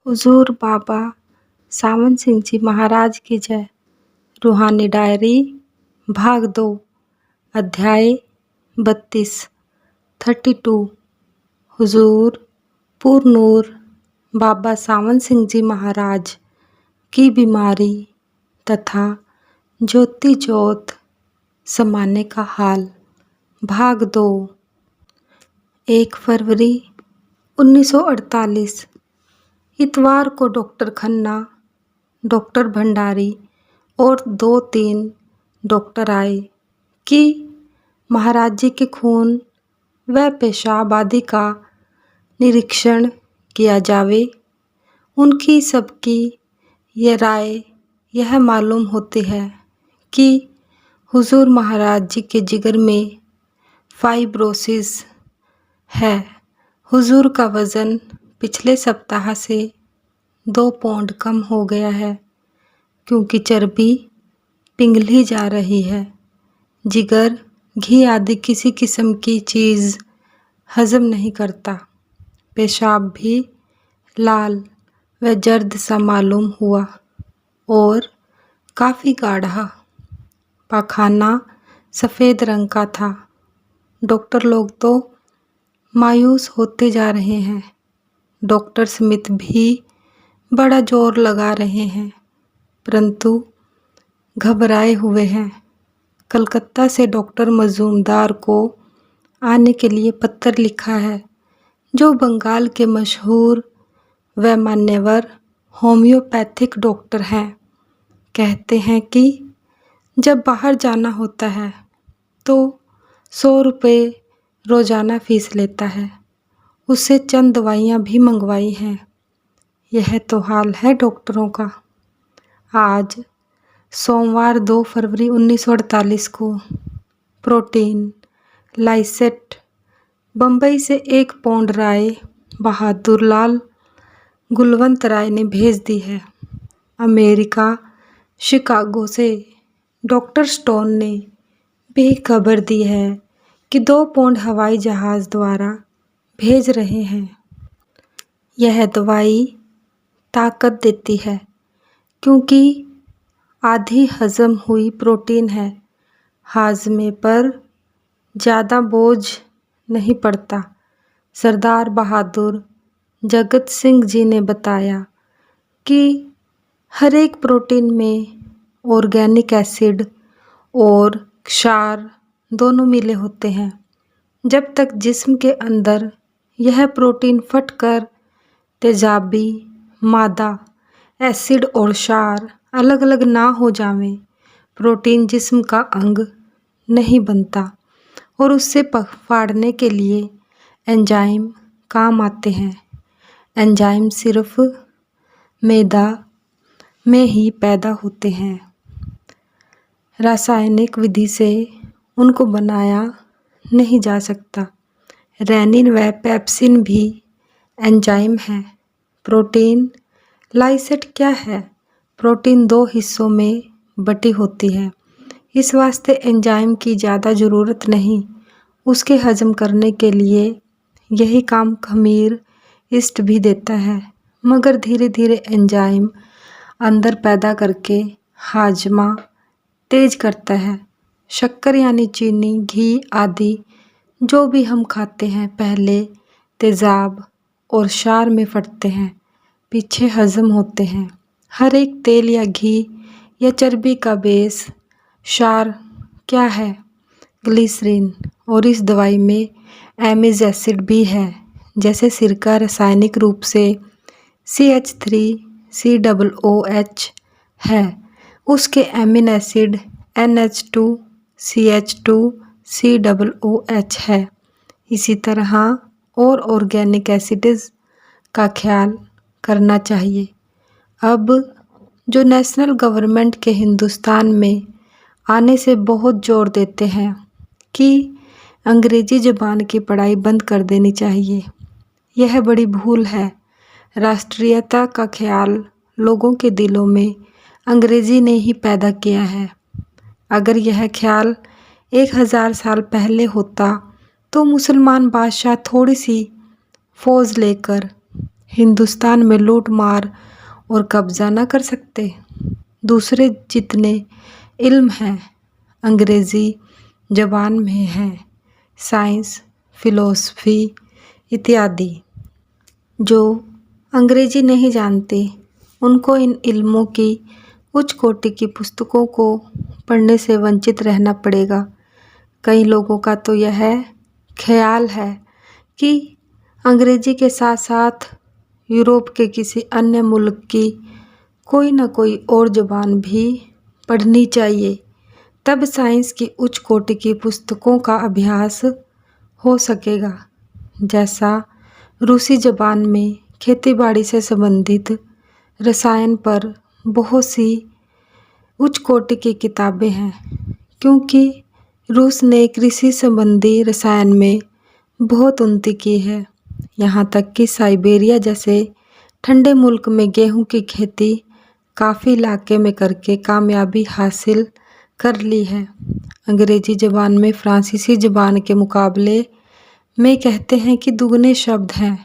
हुजूर बाबा सावन सिंह जी महाराज की जय। रूहानी डायरी भाग 2 अध्याय 32 32। हुजूर पूरनूर बाबा सावन सिंह जी महाराज की बीमारी तथा ज्योति ज्योत समाने का हाल भाग 2। 1 फरवरी 1948 इतवार को डॉक्टर खन्ना, डॉक्टर भंडारी और 2-3 डॉक्टर आए कि महाराज जी के खून व पेशाब आदि का निरीक्षण किया जावे। उनकी सबकी यह राय यह मालूम होती है कि हुजूर महाराज जी के जिगर में फाइब्रोसिस है। हुजूर का वज़न पिछले सप्ताह से 2 पौंड कम हो गया है क्योंकि चर्बी पिघली जा रही है। जिगर घी आदि किसी किस्म की चीज़ हजम नहीं करता। पेशाब भी लाल व जर्द सा मालूम हुआ और काफ़ी गाढ़ा। पाखाना सफ़ेद रंग का था। डॉक्टर लोग तो मायूस होते जा रहे हैं। डॉक्टर स्मिथ भी बड़ा जोर लगा रहे हैं परंतु घबराए हुए हैं। कलकत्ता से डॉक्टर मजूमदार को आने के लिए पत्र लिखा है, जो बंगाल के मशहूर व मान्यवर होम्योपैथिक डॉक्टर हैं। कहते हैं कि जब बाहर जाना होता है तो 100 रुपये रोज़ाना फीस लेता है। उससे चंद दवाइयाँ भी मंगवाई हैं। यह तो हाल है डॉक्टरों का। आज सोमवार 2 फरवरी 1948 को प्रोटीन लाइसेट बम्बई से 1 पौंड राय बहादुर लाल गुलवंत राय ने भेज दी है। अमेरिका शिकागो से डॉक्टर स्टोन ने भी खबर दी है कि 2 पौंड हवाई जहाज़ द्वारा भेज रहे हैं। यह दवाई ताकत देती है क्योंकि आधी हजम हुई प्रोटीन है। हाजमे पर ज़्यादा बोझ नहीं पड़ता। सरदार बहादुर जगत सिंह जी ने बताया कि हर एक प्रोटीन में ऑर्गेनिक एसिड और क्षार दोनों मिले होते हैं। जब तक जिस्म के अंदर यह प्रोटीन फटकर तेजाबी मादा एसिड और क्षार अलग अलग ना हो जावें, प्रोटीन जिस्म का अंग नहीं बनता और उससे फाड़ने के लिए एंजाइम काम आते हैं। एंजाइम सिर्फ मैदा में ही पैदा होते हैं। रासायनिक विधि से उनको बनाया नहीं जा सकता। रेनिन व पेप्सिन भी एंजाइम हैं। प्रोटीन लाइसेट क्या है? प्रोटीन 2 हिस्सों में बटी होती है। इस वास्ते एंजाइम की ज़्यादा ज़रूरत नहीं। उसके हजम करने के लिए यही काम खमीर ईस्ट भी देता है, मगर धीरे धीरे एंजाइम अंदर पैदा करके हाजमा तेज करता है। शक्कर यानी चीनी, घी आदि जो भी हम खाते हैं पहले तेजाब और क्षार में फटते हैं, पीछे हजम होते हैं। हर एक तेल या घी या चर्बी का बेस क्षार क्या है? ग्लिसरीन। और इस दवाई में एमिज एसिड भी है। जैसे सिरका रासायनिक रूप से CH3COOH है, उसके एमिन एसिड NH2CH2COOH है। इसी तरह और ऑर्गेनिक एसिड्स का ख्याल करना चाहिए। अब जो नेशनल गवर्नमेंट के हिंदुस्तान में आने से बहुत जोर देते हैं कि अंग्रेज़ी ज़बान की पढ़ाई बंद कर देनी चाहिए, यह बड़ी भूल है। राष्ट्रीयता का ख्याल लोगों के दिलों में अंग्रेज़ी ने ही पैदा किया है। अगर यह ख्याल 1000 साल पहले होता तो मुसलमान बादशाह थोड़ी सी फौज लेकर हिंदुस्तान में लूट मार और कब्जा न कर सकते? दूसरे जितने इल्म हैं अंग्रेज़ी ज़बान में हैं, साइंस, फिलॉसफी इत्यादि। जो अंग्रेज़ी नहीं जानते उनको इन इल्मों की उच्च कोटि की पुस्तकों को पढ़ने से वंचित रहना पड़ेगा। कई लोगों का तो यह ख्याल है कि अंग्रेज़ी के साथ साथ यूरोप के किसी अन्य मुल्क की कोई न कोई और ज़बान भी पढ़नी चाहिए, तब साइंस की उच्च कोटि की पुस्तकों का अभ्यास हो सकेगा। जैसा रूसी ज़बान में खेतीबाड़ी से संबंधित रसायन पर बहुत सी उच्च कोटि की किताबें हैं, क्योंकि रूस ने कृषि संबंधी रसायन में बहुत उन्नति की है। यहाँ तक कि साइबेरिया जैसे ठंडे मुल्क में गेहूं की खेती काफ़ी इलाके में करके कामयाबी हासिल कर ली है। अंग्रेज़ी ज़बान में फ्रांसीसी ज़बान के मुकाबले में कहते हैं कि दुगने शब्द हैं।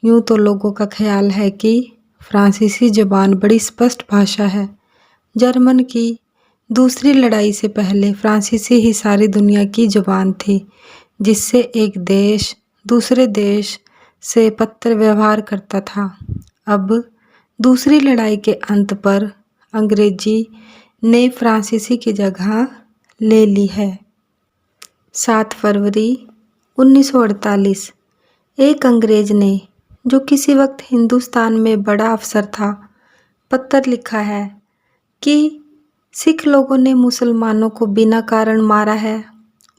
यूँ तो लोगों का ख्याल है कि फ्रांसीसी ज़बान बड़ी स्पष्ट भाषा है। जर्मन की दूसरी लड़ाई से पहले फ्रांसीसी ही सारी दुनिया की ज़बान थी, जिससे एक देश दूसरे देश से पत्र व्यवहार करता था। अब दूसरी लड़ाई के अंत पर अंग्रेज़ी ने फ्रांसीसी की जगह ले ली है। 7 फरवरी 1948 एक अंग्रेज़ ने, जो किसी वक्त हिंदुस्तान में बड़ा अफसर था, पत्र लिखा है कि सिख लोगों ने मुसलमानों को बिना कारण मारा है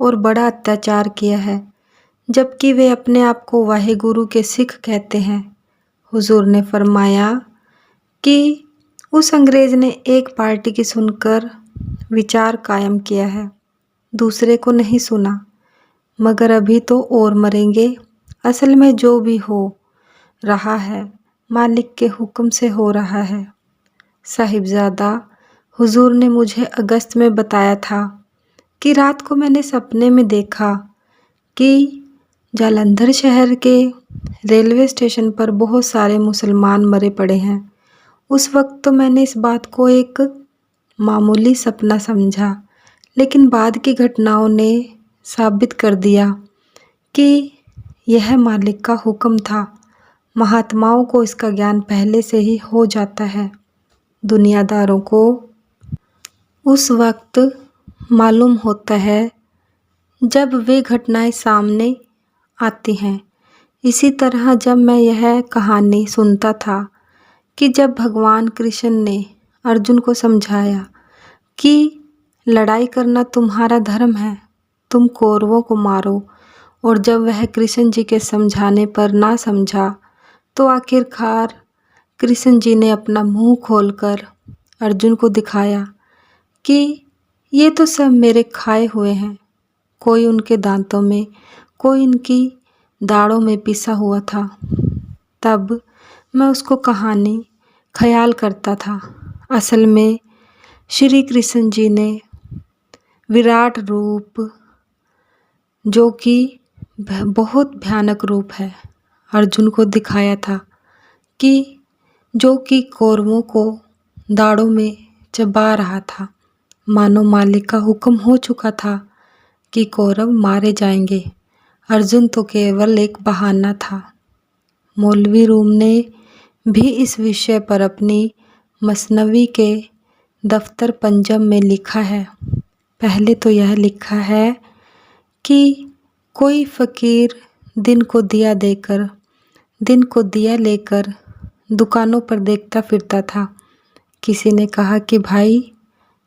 और बड़ा अत्याचार किया है, जबकि वे अपने आप को वाहेगुरु के सिख कहते हैं। हुजूर ने फरमाया कि उस अंग्रेज़ ने एक पार्टी की सुनकर विचार कायम किया है, दूसरे को नहीं सुना, मगर अभी तो और मरेंगे। असल में जो भी हो रहा है मालिक के हुक्म से हो रहा है। साहिबजादा, हुजूर ने मुझे अगस्त में बताया था कि रात को मैंने सपने में देखा कि जालंधर शहर के रेलवे स्टेशन पर बहुत सारे मुसलमान मरे पड़े हैं। उस वक्त तो मैंने इस बात को एक मामूली सपना समझा, लेकिन बाद की घटनाओं ने साबित कर दिया कि यह मालिक का हुक्म था। महात्माओं को इसका ज्ञान पहले से ही हो जाता है। दुनियादारों को उस वक्त मालूम होता है जब वे घटनाएं सामने आती हैं। इसी तरह जब मैं यह कहानी सुनता था कि जब भगवान कृष्ण ने अर्जुन को समझाया कि लड़ाई करना तुम्हारा धर्म है, तुम कौरवों को मारो, और जब वह कृष्ण जी के समझाने पर ना समझा, तो आखिरकार कृष्ण जी ने अपना मुंह खोलकर अर्जुन को दिखाया कि ये तो सब मेरे खाए हुए हैं। कोई उनके दांतों में, कोई इनकी दाढ़ों में पिसा हुआ था। तब मैं उसको कहानी ख्याल करता था। असल में श्री कृष्ण जी ने विराट रूप, जो कि बहुत भयानक रूप है, अर्जुन को दिखाया था कि जो कि कौरवों को दाढ़ों में चबा रहा था। मानो मालिक का हुक्म हो चुका था कि कौरव मारे जाएंगे। अर्जुन तो केवल एक बहाना था। मौलवी रूम ने भी इस विषय पर अपनी मसनवी के दफ्तर पंजम में लिखा है। पहले तो यह लिखा है कि कोई फ़कीर दिन को दिया लेकर दुकानों पर देखता फिरता था। किसी ने कहा कि भाई,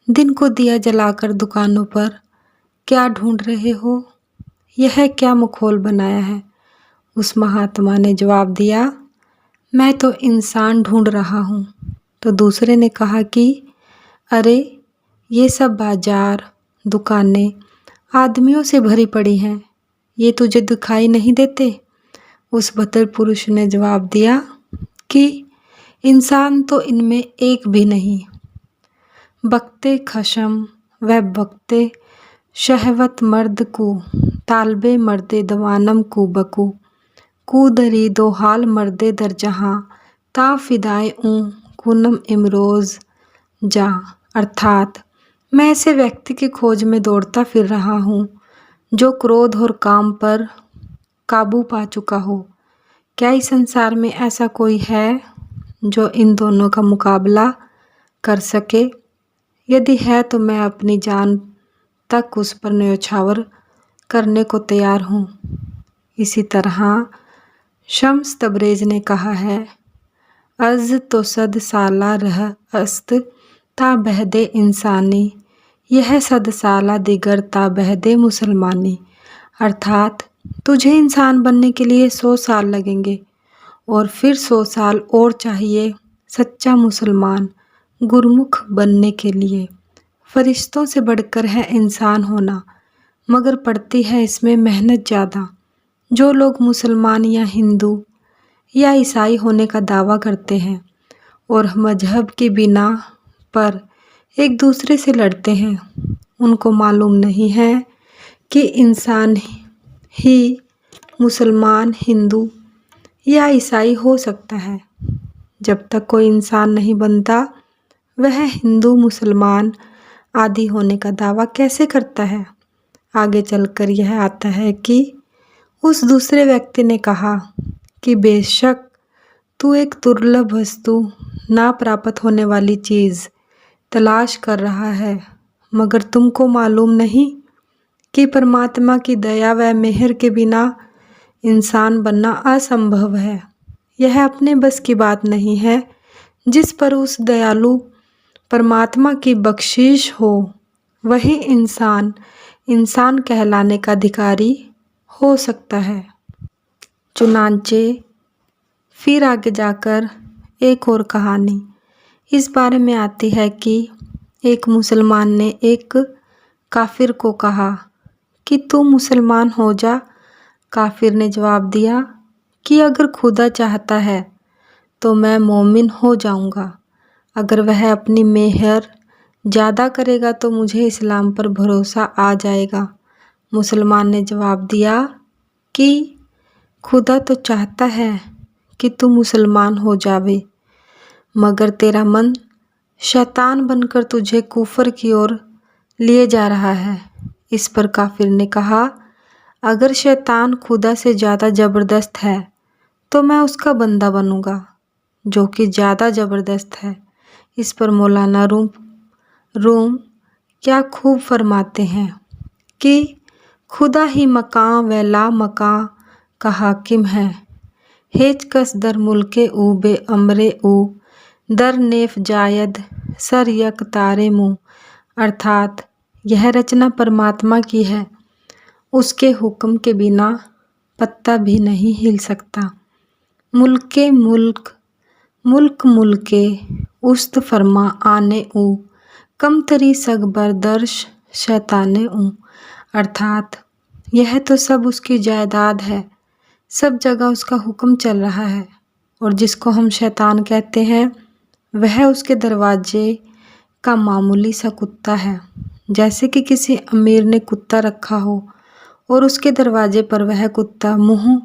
दिन को दिया जलाकर दुकानों पर क्या ढूंढ रहे हो? यह क्या मखौल बनाया है? उस महात्मा ने जवाब दिया, मैं तो इंसान ढूंढ रहा हूँ। तो दूसरे ने कहा कि अरे, ये सब बाजार, दुकानें आदमियों से भरी पड़ी हैं, ये तुझे दिखाई नहीं देते? उस भद्र पुरुष ने जवाब दिया कि इंसान तो इनमें एक भी नहीं। बकते खशम व बकते शहवत मर्द को, तालबे मर्दे दवानम को बकू, कूदरी दो हाल मर्दे दर जहाँ ता फिदाए कुनम इमरोज जा। अर्थात मैं ऐसे व्यक्ति की खोज में दौड़ता फिर रहा हूँ जो क्रोध और काम पर काबू पा चुका हो। क्या इस संसार में ऐसा कोई है जो इन दोनों का मुकाबला कर सके? यदि है तो मैं अपनी जान तक उस पर न्यौछावर करने को तैयार हूँ। इसी तरह शम्स तबरेज ने कहा है, अज तो सद साला रह अस्त ता बहदे इंसानी, यह सद साला दिगर ता बहदे मुसलमानी। अर्थात तुझे इंसान बनने के लिए 100 साल लगेंगे और फिर 100 साल और चाहिए सच्चा मुसलमान गुरमुख बनने के लिए। फरिश्तों से बढ़कर है इंसान होना, मगर पड़ती है इसमें मेहनत ज़्यादा। जो लोग मुसलमान या हिंदू या ईसाई होने का दावा करते हैं और मजहब की बिना पर एक दूसरे से लड़ते हैं, उनको मालूम नहीं है कि इंसान ही मुसलमान, हिंदू या ईसाई हो सकता है। जब तक कोई इंसान नहीं बनता, वह हिंदू, मुसलमान आदि होने का दावा कैसे करता है? आगे चलकर यह आता है कि उस दूसरे व्यक्ति ने कहा कि बेशक तू एक दुर्लभ वस्तु, ना प्राप्त होने वाली चीज़ तलाश कर रहा है, मगर तुमको मालूम नहीं कि परमात्मा की दया व मेहर के बिना इंसान बनना असंभव है। यह अपने बस की बात नहीं है। जिस पर उस दयालु परमात्मा की बख्शिश हो, वही इंसान कहलाने का अधिकारी हो सकता है। चुनांचे फिर आगे जाकर एक और कहानी इस बारे में आती है कि एक मुसलमान ने एक काफिर को कहा कि तू मुसलमान हो जा। काफिर ने जवाब दिया कि अगर खुदा चाहता है तो मैं मोमिन हो जाऊंगा। अगर वह अपनी मेहर ज़्यादा करेगा तो मुझे इस्लाम पर भरोसा आ जाएगा। मुसलमान ने जवाब दिया कि खुदा तो चाहता है कि तू मुसलमान हो जावे, मगर तेरा मन शैतान बनकर तुझे कुफर की ओर लिए जा रहा है। इस पर काफिर ने कहा, अगर शैतान खुदा से ज़्यादा ज़बरदस्त है तो मैं उसका बंदा बनूंगा जो कि ज़्यादा ज़बरदस्त है। इस पर मौलाना रूम क्या खूब फरमाते हैं कि खुदा ही मकां व ला मकां का हाकिम है। हेच कस दर मुल्के ऊ बे अमरे ऊ दर नेफ जायद सर यक तारे मुँह। अर्थात यह रचना परमात्मा की है, उसके हुक्म के बिना पत्ता भी नहीं हिल सकता। मुल्के मुल्के उस्त फरमा आने ऊ कमतरी सग बरदर्श शैताने ऊ। अर्थात यह तो सब उसकी जायदाद है, सब जगह उसका हुक्म चल रहा है, और जिसको हम शैतान कहते हैं वह उसके दरवाजे का मामूली सा कुत्ता है। जैसे कि किसी अमीर ने कुत्ता रखा हो और उसके दरवाजे पर वह कुत्ता मुंह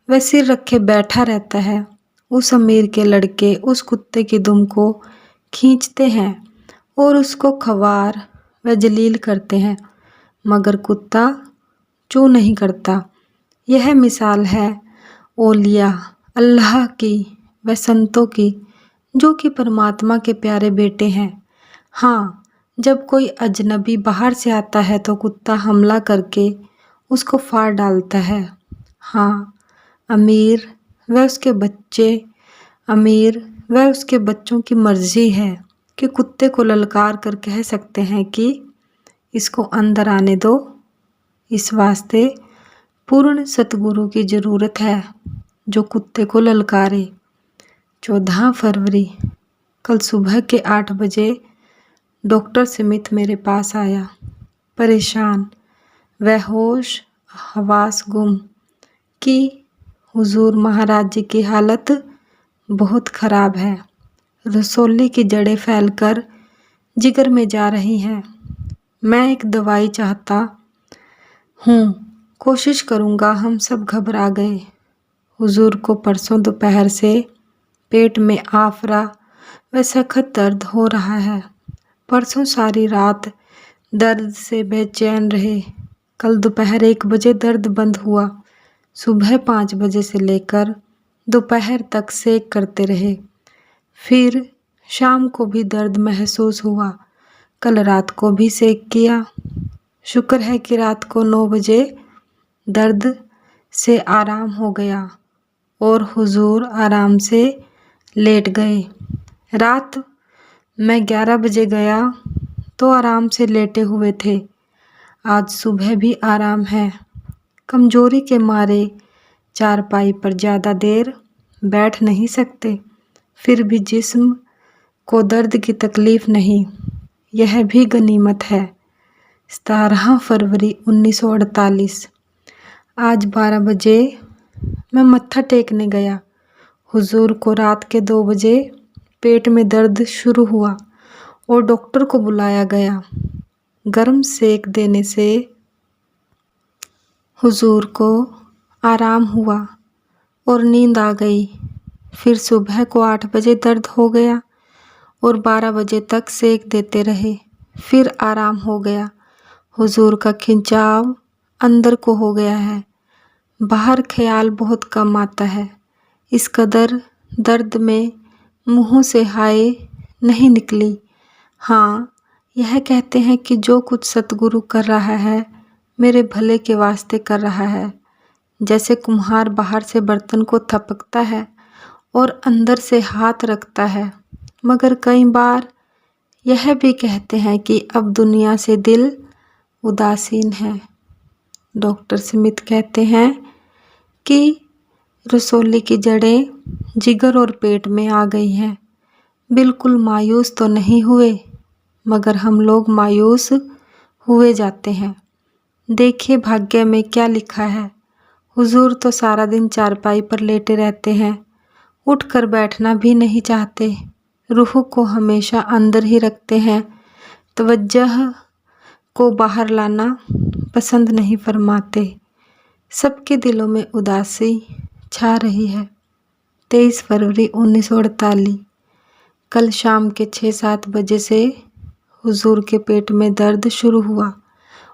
व सिर रखे बैठा रहता है। उस अमीर के लड़के उस कुत्ते की दुम को खींचते हैं और उसको ख्वार व जलील करते हैं, मगर कुत्ता चू नहीं करता। यह मिसाल है औलिया अल्लाह की व संतों की, जो कि परमात्मा के प्यारे बेटे हैं। हाँ, जब कोई अजनबी बाहर से आता है तो कुत्ता हमला करके उसको फाड़ डालता है। हाँ, अमीर व उसके बच्चों की मर्जी है कि कुत्ते को ललकार कर कह सकते हैं कि इसको अंदर आने दो। इस वास्ते पूर्ण सतगुरु की ज़रूरत है जो कुत्ते को ललकारे। 14 फरवरी कल सुबह के 8 बजे डॉक्टर स्मिथ मेरे पास आया, परेशान व होश हवास गुम कि हुजूर महाराज जी की हालत बहुत ख़राब है। रसौली की जड़ें फैलकर जिगर में जा रही हैं। मैं एक दवाई चाहता हूँ, कोशिश करूँगा। हम सब घबरा गए। हुजूर को परसों दोपहर से पेट में आफरा व सख्त दर्द हो रहा है। परसों सारी रात दर्द से बेचैन रहे। कल दोपहर 1 बजे दर्द बंद हुआ। सुबह 5 बजे से लेकर दोपहर तक सेक करते रहे। फिर शाम को भी दर्द महसूस हुआ। कल रात को भी सेक किया। शुक्र है कि रात को 9 बजे दर्द से आराम हो गया और हुजूर आराम से लेट गए। रात मैं 11 बजे गया तो आराम से लेटे हुए थे। आज सुबह भी आराम है। कमजोरी के मारे चारपाई पर ज़्यादा देर बैठ नहीं सकते। फिर भी जिस्म को दर्द की तकलीफ नहीं, यह भी गनीमत है। 17 फरवरी 1948। आज 12 बजे मैं मत्था टेकने गया। हुजूर को रात के 2 बजे पेट में दर्द शुरू हुआ और डॉक्टर को बुलाया गया। गर्म सेक देने से हुजूर को आराम हुआ और नींद आ गई। फिर सुबह को 8 बजे दर्द हो गया और 12 बजे तक सेक देते रहे। फिर आराम हो गया। हुजूर का खिंचाव अंदर को हो गया है। बाहर ख्याल बहुत कम आता है। इस कदर दर्द में मुंह से हाय नहीं निकली। हाँ, यह कहते हैं कि जो कुछ सतगुरु कर रहा है मेरे भले के वास्ते कर रहा है। जैसे कुम्हार बाहर से बर्तन को थपकता है और अंदर से हाथ रखता है, मगर कई बार यह भी कहते हैं कि अब दुनिया से दिल उदासीन है। डॉक्टर स्मिथ कहते हैं कि रसौली की जड़ें जिगर और पेट में आ गई हैं। बिल्कुल मायूस तो नहीं हुए, मगर हम लोग मायूस हुए जाते हैं। देखिए भाग्य में क्या लिखा है। हुजूर तो सारा दिन चारपाई पर लेटे रहते हैं, उठकर बैठना भी नहीं चाहते। रूह को हमेशा अंदर ही रखते हैं, तवज्जह को बाहर लाना पसंद नहीं फरमाते। सबके दिलों में उदासी छा रही है। 23 फरवरी 1948। कल शाम के 6-7 बजे से हुजूर के पेट में दर्द शुरू हुआ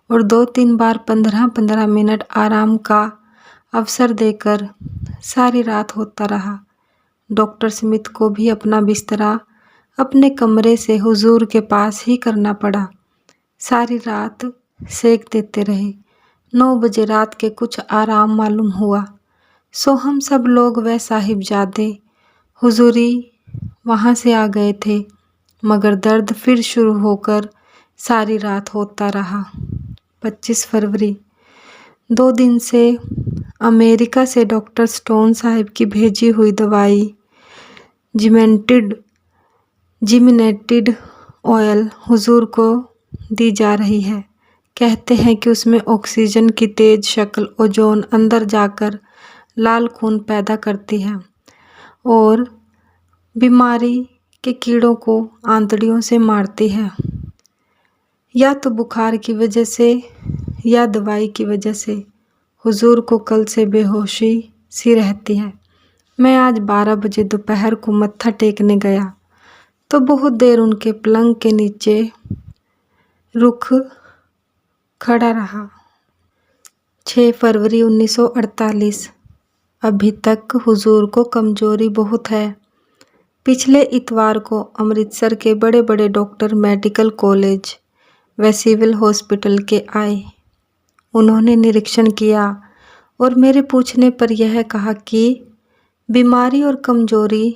और 2-3 बार 15-15 मिनट आराम का अवसर देकर सारी रात होता रहा। डॉक्टर स्मिथ को भी अपना बिस्तरा अपने कमरे से हुजूर के पास ही करना पड़ा। सारी रात सेक देते रहे। 9 बजे रात के कुछ आराम मालूम हुआ, सो हम सब लोग व साहिबजादे हुजूरी वहाँ से आ गए थे, मगर दर्द फिर शुरू होकर सारी रात होता रहा। 25 फरवरी। 2 दिन से अमेरिका से डॉक्टर स्टोन साहिब की भेजी हुई दवाई जिमिनेटेड ऑयल हुजूर को दी जा रही है। कहते हैं कि उसमें ऑक्सीजन की तेज शक्ल ओजोन अंदर जाकर लाल खून पैदा करती है और बीमारी के कीड़ों को आंतड़ियों से मारती है, या तो बुखार की वजह से या दवाई की वजह से। हुजूर को कल से बेहोशी सी रहती है। मैं आज 12 बजे दोपहर को मत्था टेकने गया तो बहुत देर उनके पलंग के नीचे रुख खड़ा रहा। 6 फरवरी 1948। अभी तक हुजूर को कमजोरी बहुत है। पिछले इतवार को अमृतसर के बड़े बड़े डॉक्टर मेडिकल कॉलेज व सिविल हॉस्पिटल के आए। उन्होंने निरीक्षण किया और मेरे पूछने पर यह कहा कि बीमारी और कमजोरी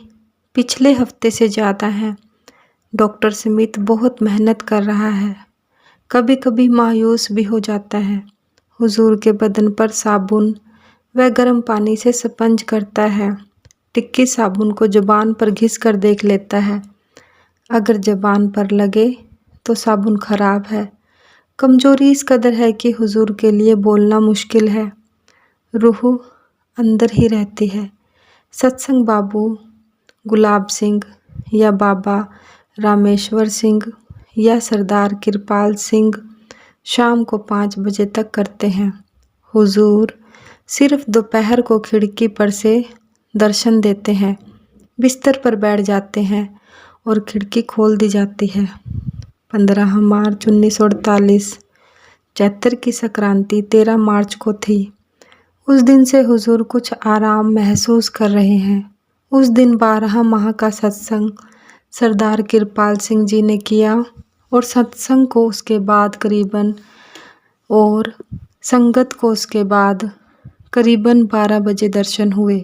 पिछले हफ्ते से ज़्यादा है। डॉक्टर स्मिथ बहुत मेहनत कर रहा है, कभी कभी मायूस भी हो जाता है। हुजूर के बदन पर साबुन व गर्म पानी से स्पंज करता है। टिक्की साबुन को ज़ुबान पर घिस कर देख लेता है। अगर ज़ुबान पर लगे तो साबुन खराब है। कमजोरी इस कदर है कि हुजूर के लिए बोलना मुश्किल है। रूह अंदर ही रहती है। सत्संग बाबू गुलाब सिंह या बाबा रामेश्वर सिंह या सरदार कृपाल सिंह शाम को 5 बजे तक करते हैं। हुजूर सिर्फ दोपहर को खिड़की पर से दर्शन देते हैं। बिस्तर पर बैठ जाते हैं और खिड़की खोल दी जाती है। 15 मार्च 1948 चैत्र की संक्रांति 13 मार्च को थी। उस दिन से हुजूर कुछ आराम महसूस कर रहे हैं। उस दिन 12 माह का सत्संग सरदार कृपाल सिंह जी ने किया और सत्संग को उसके बाद संगत को उसके बाद करीबन 12 बजे दर्शन हुए।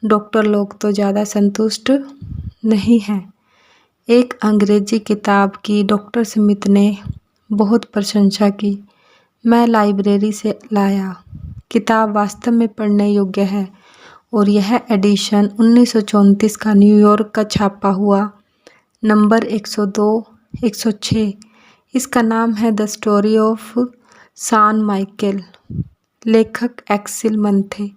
डॉक्टर लोग तो ज़्यादा संतुष्ट नहीं हैं। एक अंग्रेजी किताब की डॉक्टर स्मिथ ने बहुत प्रशंसा की। मैं लाइब्रेरी से लाया। किताब वास्तव में पढ़ने योग्य है और यह एडिशन 1934 का न्यूयॉर्क का छापा हुआ नंबर 102-106। इसका नाम है द स्टोरी ऑफ सान माइकल। लेखक एक्सिल मन थे।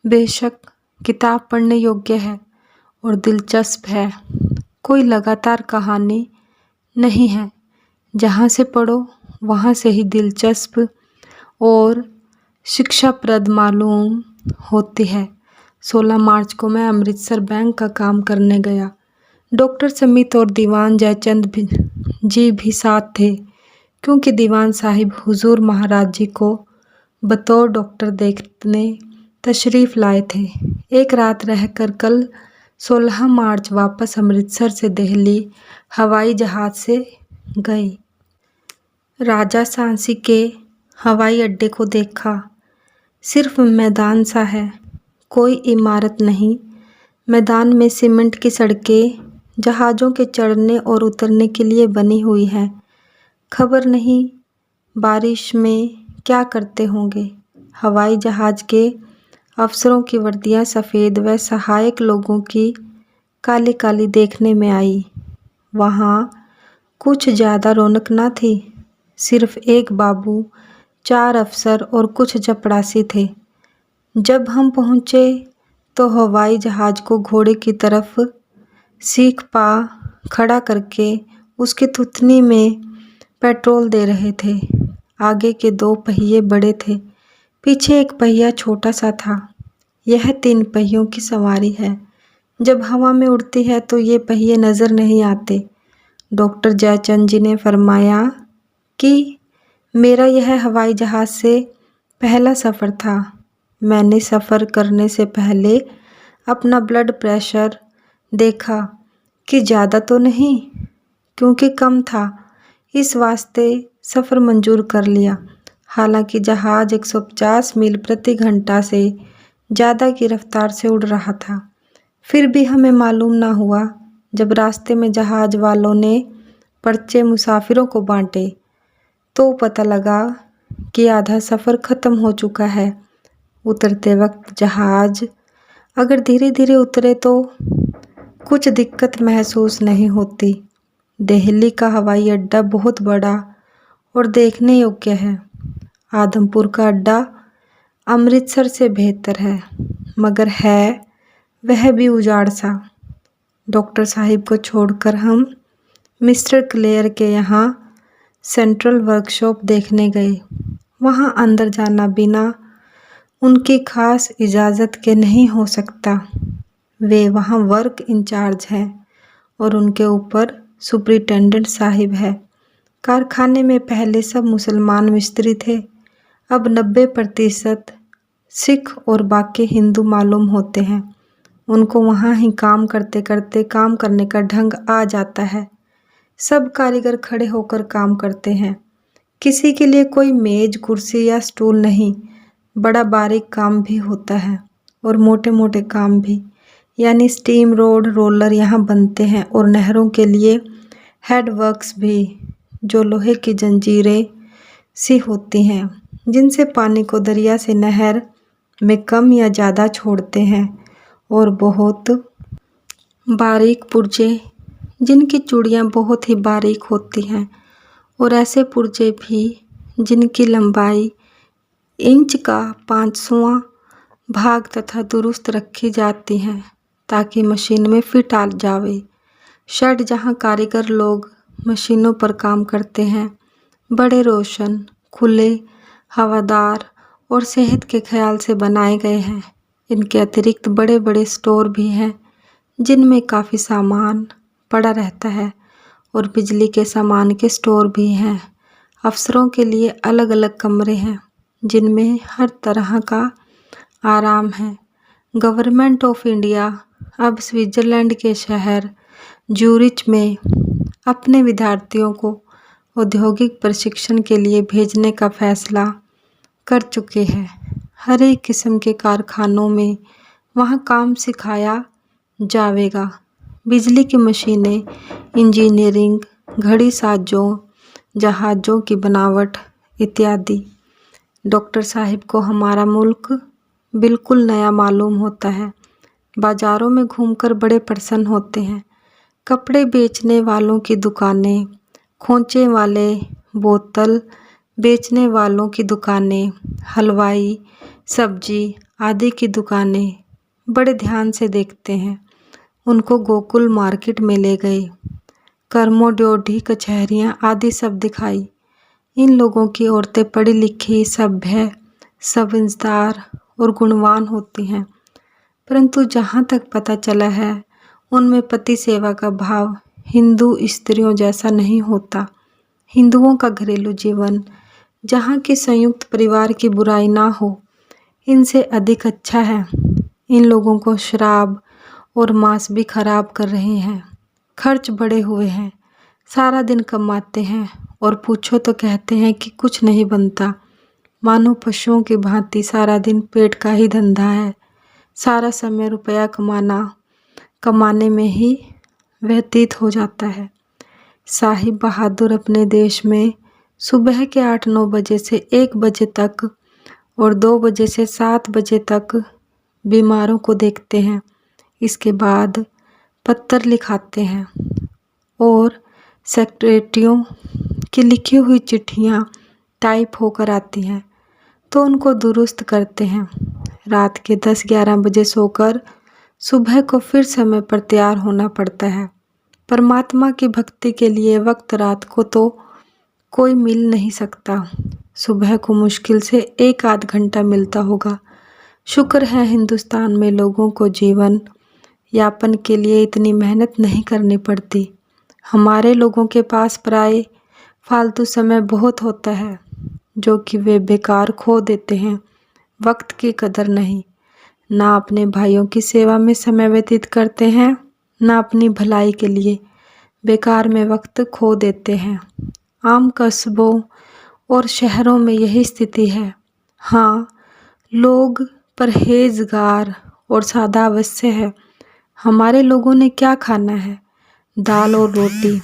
बेशक किताब पढ़ने योग्य है और दिलचस्प है। कोई लगातार कहानी नहीं है। जहाँ से पढ़ो वहाँ से ही दिलचस्प और शिक्षाप्रद मालूम होती है। 16 मार्च को मैं अमृतसर बैंक का काम करने गया। डॉक्टर स्मिथ और दीवान जयचंद जी भी साथ थे, क्योंकि दीवान साहिब हुजूर महाराज जी को बतौर डॉक्टर देखने तशरीफ़ लाए थे। एक रात रहकर कल 16 मार्च वापस अमृतसर से दिल्ली हवाई जहाज़ से गए। राजा सांसी के हवाई अड्डे को देखा। सिर्फ मैदान सा है, कोई इमारत नहीं। मैदान में सीमेंट की सड़कें जहाज़ों के चढ़ने और उतरने के लिए बनी हुई हैं। खबर नहीं बारिश में क्या करते होंगे। हवाई जहाज़ के अफसरों की वर्दियां सफ़ेद व सहायक लोगों की काली काली देखने में आई। वहाँ कुछ ज़्यादा रौनक न थी। सिर्फ एक बाबू, 4 अफसर और कुछ चपरासी थे। जब हम पहुँचे तो हवाई जहाज़ को घोड़े की तरफ सीख पा खड़ा करके उसकी थुथनी में पेट्रोल दे रहे थे। आगे के 2 पहिए बड़े थे, पीछे एक पहिया छोटा सा था। यह 3 पहियों की सवारी है। जब हवा में उड़ती है तो ये पहिए नज़र नहीं आते। डॉक्टर जयचंद जी ने फरमाया कि मेरा यह हवाई जहाज़ से पहला सफ़र था। मैंने सफ़र करने से पहले अपना ब्लड प्रेशर देखा कि ज़्यादा तो नहीं, क्योंकि कम था, इस वास्ते सफ़र मंजूर कर लिया। हालांकि जहाज़ 150 मील प्रति घंटा से ज़्यादा की रफ्तार से उड़ रहा था, फिर भी हमें मालूम ना हुआ। जब रास्ते में जहाज़ वालों ने पर्चे मुसाफिरों को बांटे तो पता लगा कि आधा सफ़र ख़त्म हो चुका है। उतरते वक्त जहाज़ अगर धीरे धीरे उतरे तो कुछ दिक्कत महसूस नहीं होती। दिल्ली का हवाई अड्डा बहुत बड़ा और देखने योग्य है। आदमपुर का अड्डा अमृतसर से बेहतर है, मगर है वह भी उजाड़ सा। डॉक्टर साहिब को छोड़कर हम मिस्टर क्लेयर के यहाँ सेंट्रल वर्कशॉप देखने गए। वहाँ अंदर जाना बिना उनकी खास इजाज़त के नहीं हो सकता। वे वहाँ वर्क इंचार्ज हैं और उनके ऊपर सुपरिटेंडेंट साहिब है। कारखाने में पहले सब मुसलमान मिस्त्री थे, अब 90% सिख और बाकी हिंदू मालूम होते हैं। उनको वहाँ ही काम करते करते काम करने का ढंग आ जाता है। सब कारीगर खड़े होकर काम करते हैं। किसी के लिए कोई मेज, कुर्सी या स्टूल नहीं। बड़ा बारीक काम भी होता है और मोटे मोटे काम भी, यानी स्टीम रोड, रोलर यहाँ बनते हैं और नहरों के लिए हेड वर्क्स भी, जो लोहे की जंजीरें सी होती हैं जिनसे पानी को दरिया से नहर में कम या ज़्यादा छोड़ते हैं, और बहुत बारीक पुर्जे जिनकी चूड़ियाँ बहुत ही बारीक होती हैं, और ऐसे पुर्जे भी जिनकी लंबाई इंच का 500वां भाग तथा दुरुस्त रखी जाती हैं ताकि मशीन में फिट आ जावे। शेड जहाँ कारीगर लोग मशीनों पर काम करते हैं, बड़े रोशन, खुले, हवादार और सेहत के ख्याल से बनाए गए हैं। इनके अतिरिक्त बड़े बड़े स्टोर भी हैं जिनमें काफ़ी सामान पड़ा रहता है और बिजली के सामान के स्टोर भी हैं। अफसरों के लिए अलग अलग कमरे हैं जिनमें हर तरह का आराम है। गवर्नमेंट ऑफ इंडिया अब स्विट्ज़रलैंड के शहर ज्यूरिच में अपने विद्यार्थियों को औद्योगिक प्रशिक्षण के लिए भेजने का फैसला कर चुके हैं। हर एक किस्म के कारखानों में वहाँ काम सिखाया जाएगा। बिजली की मशीनें, इंजीनियरिंग, घड़ी साजों, जहाज़ों की बनावट इत्यादि। डॉक्टर साहिब को हमारा मुल्क बिल्कुल नया मालूम होता है। बाज़ारों में घूमकर बड़े प्रसन्न होते हैं। कपड़े बेचने वालों की दुकानें, खोंचे वाले, बोतल बेचने वालों की दुकानें, हलवाई, सब्जी आदि की दुकानें बड़े ध्यान से देखते हैं। उनको गोकुल मार्केट में ले गए। कर्मोड्योढ़ी कचहरियाँ आदि सब दिखाई। इन लोगों की औरतें पढ़ी लिखी, सभ्य, समझदार और गुणवान होती हैं, परंतु जहाँ तक पता चला है उनमें पति सेवा का भाव हिंदू स्त्रियों जैसा नहीं होता। हिंदुओं का घरेलू जीवन, जहाँ की संयुक्त परिवार की बुराई ना हो, इनसे अधिक अच्छा है। इन लोगों को शराब और मांस भी खराब कर रहे हैं। खर्च बढ़े हुए हैं। सारा दिन कमाते हैं और पूछो तो कहते हैं कि कुछ नहीं बनता। मानो पशुओं की भांति सारा दिन पेट का ही धंधा है। सारा समय रुपया कमाने में ही व्यतीत हो जाता है। साहिब बहादुर अपने देश में सुबह के 8-9 बजे से 1 बजे तक और 2 बजे से 7 बजे तक बीमारों को देखते हैं। इसके बाद पत्र लिखाते हैं और सेक्रेटरियों की लिखी हुई चिट्ठियाँ टाइप होकर आती हैं तो उनको दुरुस्त करते हैं। रात के 10-11 बजे सोकर सुबह को फिर समय पर तैयार होना पड़ता है। परमात्मा की भक्ति के लिए वक्त रात को तो कोई मिल नहीं सकता। सुबह को मुश्किल से 1-8 घंटा मिलता होगा। शुक्र है हिंदुस्तान में लोगों को जीवन यापन के लिए इतनी मेहनत नहीं करनी पड़ती। हमारे लोगों के पास प्राय फालतू समय बहुत होता है जो कि वे बेकार खो देते हैं। वक्त की कदर नहीं, ना अपने भाइयों की सेवा में समय व्यतीत करते हैं, ना अपनी भलाई के लिए बेकार में वक्त खो देते हैं। आम कस्बों और शहरों में यही स्थिति है। हाँ, लोग परहेजगार और सादा अवश्य है। हमारे लोगों ने क्या खाना है? दाल और रोटी।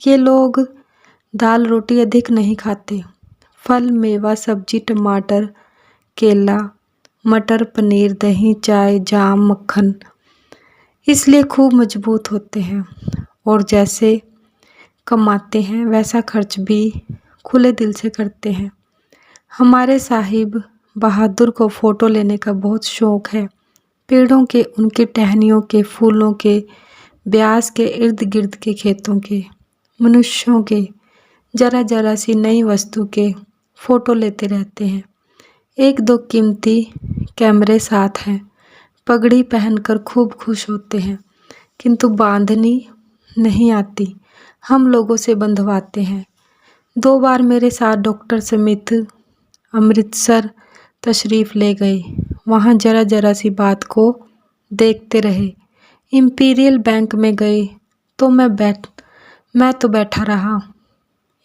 ये लोग दाल रोटी अधिक नहीं खाते। फल, मेवा, सब्जी, टमाटर, केला, मटर, पनीर, दही, चाय, जाम, मक्खन, इसलिए खूब मजबूत होते हैं और जैसे कमाते हैं वैसा खर्च भी खुले दिल से करते हैं। हमारे साहिब बहादुर को फ़ोटो लेने का बहुत शौक़ है। पेड़ों के, उनकी टहनियों के, फूलों के, ब्यास के इर्द गिर्द के खेतों के, मनुष्यों के, जरा जरा सी नई वस्तु के फ़ोटो लेते रहते हैं। 1-2 कीमती कैमरे साथ हैं। पगड़ी पहनकर खूब खुश होते हैं, किंतु बांधनी नहीं आती। हम लोगों से बंधवाते हैं। 2 बार मेरे साथ डॉक्टर स्मिथ अमृतसर तशरीफ़ ले गए। वहाँ जरा जरा सी बात को देखते रहे। इंपीरियल बैंक में गए तो मैं तो बैठा रहा।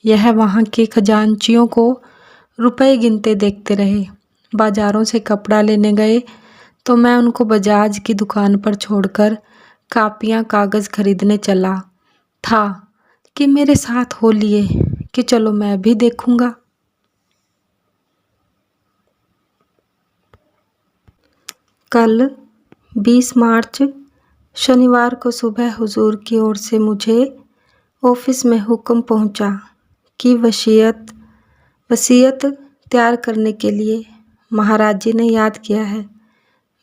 यह वहाँ के खजांचियों को रुपए गिनते देखते रहे। बाज़ारों से कपड़ा लेने गए तो मैं उनको बजाज की दुकान पर छोड़कर कापियाँ कागज़ खरीदने चला था कि मेरे साथ हो लिए कि चलो मैं भी देखूँगा। कल 20 मार्च शनिवार को सुबह हुजूर की ओर से मुझे ऑफिस में हुक्म पहुंचा कि वसीयत तैयार करने के लिए महाराज जी ने याद किया है।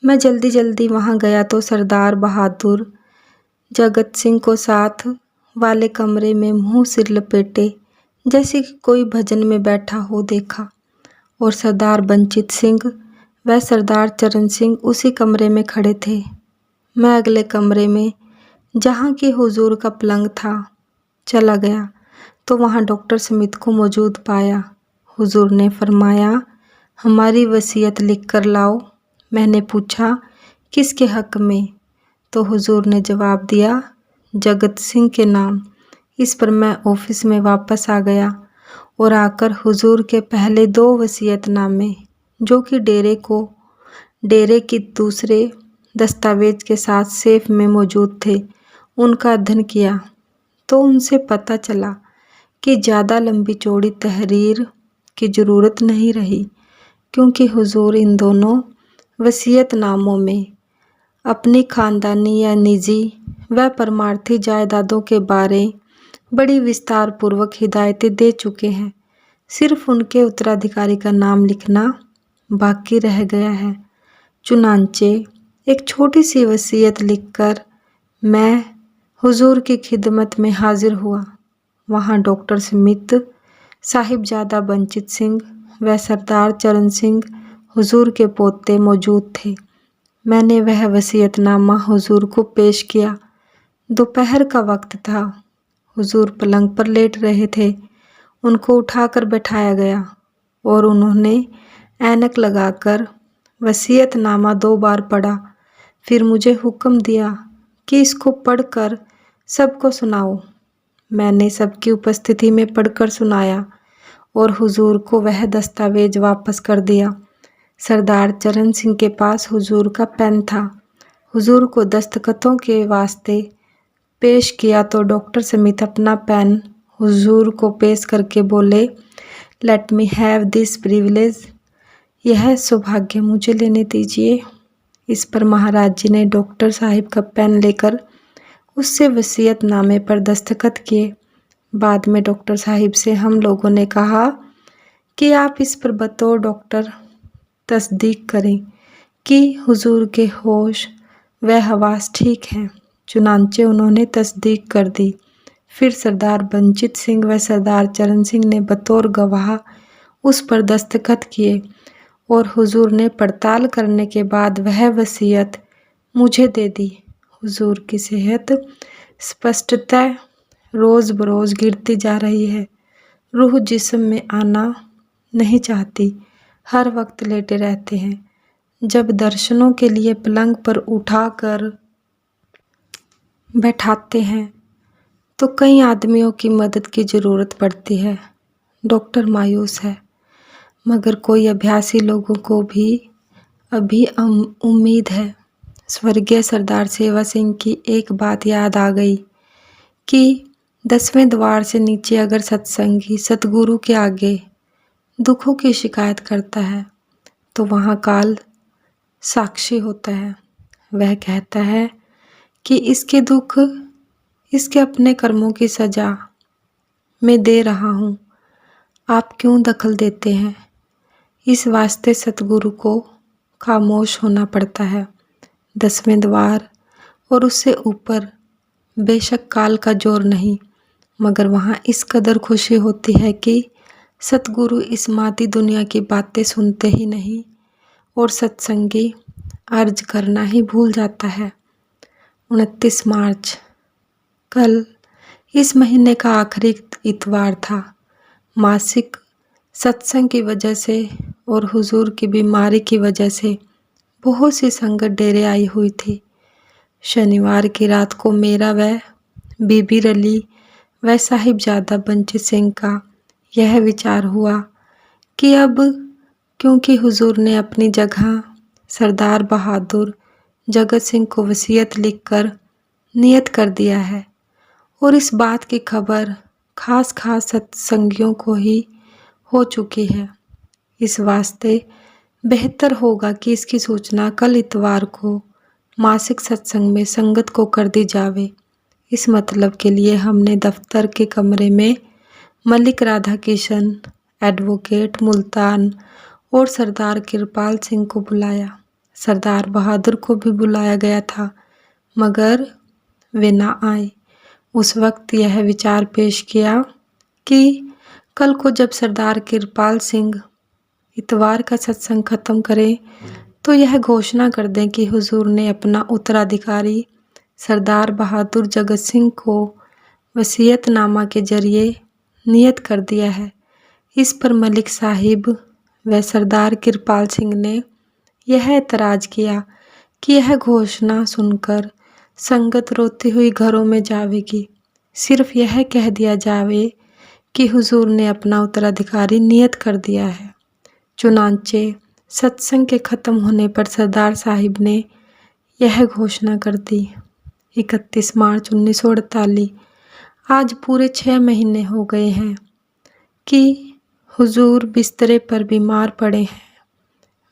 मैं जल्दी जल्दी वहां गया तो सरदार बहादुर जगत सिंह को साथ वाले कमरे में मुंह सिर लपेटे जैसे कि कोई भजन में बैठा हो देखा। और सरदार बंचित सिंह व सरदार चरण सिंह उसी कमरे में खड़े थे। मैं अगले कमरे में, जहाँ की हुजूर का पलंग था, चला गया तो वहाँ डॉक्टर स्मिथ को मौजूद पाया। हुजूर ने फरमाया, हमारी वसीयत लिख कर लाओ। मैंने पूछा, किसके हक में? तो हुजूर ने जवाब दिया, जगत सिंह के नाम। इस पर मैं ऑफिस में वापस आ गया और आकर हुजूर के पहले 2 वसीयतनामे, जो कि डेरे की दूसरे दस्तावेज के साथ सेफ में मौजूद थे, उनका अध्ययन किया तो उनसे पता चला कि ज़्यादा लंबी चौड़ी तहरीर की ज़रूरत नहीं रही, क्योंकि हुजूर इन दोनों वसीयतनामों में अपनी खानदानी या निजी व परमार्थी जायदादों के बारे बड़ी विस्तार पूर्वक हिदायतें दे चुके हैं। सिर्फ उनके उत्तराधिकारी का नाम लिखना बाकी रह गया है। चुनांचे एक छोटी सी वसीयत लिखकर मैं हुजूर की खिदमत में हाजिर हुआ। वहाँ डॉक्टर स्मिथ, साहिबजादा बंचित सिंह व सरदार चरण सिंह हुजूर के पोते मौजूद थे। मैंने वह वसीयतनामा हुजूर को पेश किया। दोपहर का वक्त था। हुजूर पलंग पर लेट रहे थे। उनको उठाकर बैठाया गया और उन्होंने ऐनक लगाकर वसीयतनामा 2 बार पढ़ा। फिर मुझे हुक्म दिया कि इसको पढ़कर सबको सुनाओ। मैंने सबकी उपस्थिति में पढ़कर सुनाया और हुजूर को वह दस्तावेज वापस कर दिया। सरदार चरण सिंह के पास हुजूर का पेन था। हुजूर को दस्तखतों के वास्ते पेश किया तो डॉक्टर स्मिथ अपना पेन हुजूर को पेश करके बोले, let me have this privilege, यह सौभाग्य मुझे लेने दीजिए। इस पर महाराज जी ने डॉक्टर साहिब का पेन लेकर उससे वसीयतनामे पर दस्तखत किए। बाद में डॉक्टर साहिब से हम लोगों ने कहा कि आप इस पर बतौर डॉक्टर तस्दीक करें कि हुजूर के होश व हवास ठीक हैं। चुनांचे उन्होंने तस्दीक कर दी। फिर सरदार बंचित सिंह व सरदार चरण सिंह ने बतौर गवाह उस पर दस्तखत किए और हुजूर ने पड़ताल करने के बाद वह वसीयत मुझे दे दी। हुजूर की सेहत स्पष्टतः रोज़ बरोज़ गिरती जा रही है। रूह जिस्म में आना नहीं चाहती, हर वक्त लेटे रहते हैं। जब दर्शनों के लिए पलंग पर उठाकर बैठाते हैं तो कई आदमियों की मदद की ज़रूरत पड़ती है। डॉक्टर मायूस है, मगर कोई अभ्यासी लोगों को भी अभी उम्मीद है। स्वर्गीय सरदार सेवा सिंह की एक बात याद आ गई कि 10वें द्वार से नीचे अगर सत्संगी सतगुरु के आगे दुखों की शिकायत करता है तो वहाँ काल साक्षी होता है। वह कहता है कि इसके दुख इसके अपने कर्मों की सजा मैं दे रहा हूँ, आप क्यों दखल देते हैं? इस वास्ते सतगुरु को खामोश होना पड़ता है। 10वें द्वार और उससे ऊपर बेशक काल का जोर नहीं, मगर वहाँ इस कदर खुशी होती है कि सतगुरु इस मादी दुनिया की बातें सुनते ही नहीं और सत्संगी अर्ज करना ही भूल जाता है। 29 मार्च, कल इस महीने का आखिरी इतवार था। मासिक सत्संग की वजह से और हुजूर की बीमारी की वजह से बहुत सी संगत डेरे आई हुई थी। शनिवार की रात को मेरा व बीबी रली व साहिबजादा बंचित सिंह का यह विचार हुआ कि अब क्योंकि हुजूर ने अपनी जगह सरदार बहादुर जगत सिंह को वसीयत लिखकर नियत कर दिया है और इस बात की खबर खास सत्संगियों को ही हो चुकी है, इस वास्ते बेहतर होगा कि इसकी सूचना कल इतवार को मासिक सत्संग में संगत को कर दी जावे। इस मतलब के लिए हमने दफ्तर के कमरे में मलिक राधा किशन, एडवोकेट मुल्तान और सरदार कृपाल सिंह को बुलाया। सरदार बहादुर को भी बुलाया गया था, मगर वे ना आए। उस वक्त यह विचार पेश किया कि कल को जब सरदार कृपाल सिंह इतवार का सत्संग खत्म करें तो यह घोषणा कर दें कि हुजूर ने अपना उत्तराधिकारी सरदार बहादुर जगत सिंह को वसीयतनामा के जरिए नियत कर दिया है। इस पर मलिक साहिब व सरदार कृपाल सिंह ने यह एतराज़ किया कि यह घोषणा सुनकर संगत रोती हुई घरों में जावेगी। सिर्फ यह कह दिया जावे कि हुजूर ने अपना उत्तराधिकारी नियत कर दिया है। चुनांचे सत्संग के ख़त्म होने पर सरदार साहिब ने यह घोषणा कर दी। 31 मार्च 1948। आज पूरे 6 महीने हो गए हैं कि हुजूर बिस्तरे पर बीमार पड़े हैं।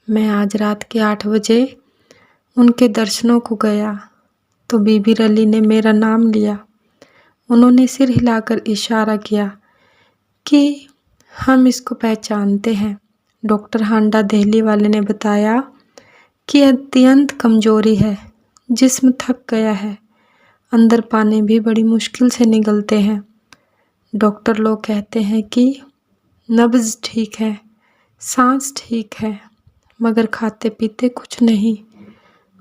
मैं आज रात के 8 बजे उनके दर्शनों को गया तो बीबी रली ने मेरा नाम लिया। उन्होंने सिर हिलाकर इशारा किया कि हम इसको पहचानते हैं। डॉक्टर हांडा दिल्ली वाले ने बताया कि अत्यंत कमजोरी है, जिस्म थक गया है, अंदर पानी भी बड़ी मुश्किल से निकलते हैं। डॉक्टर लोग कहते हैं कि नब्ज ठीक है, सांस ठीक है, मगर खाते पीते कुछ नहीं।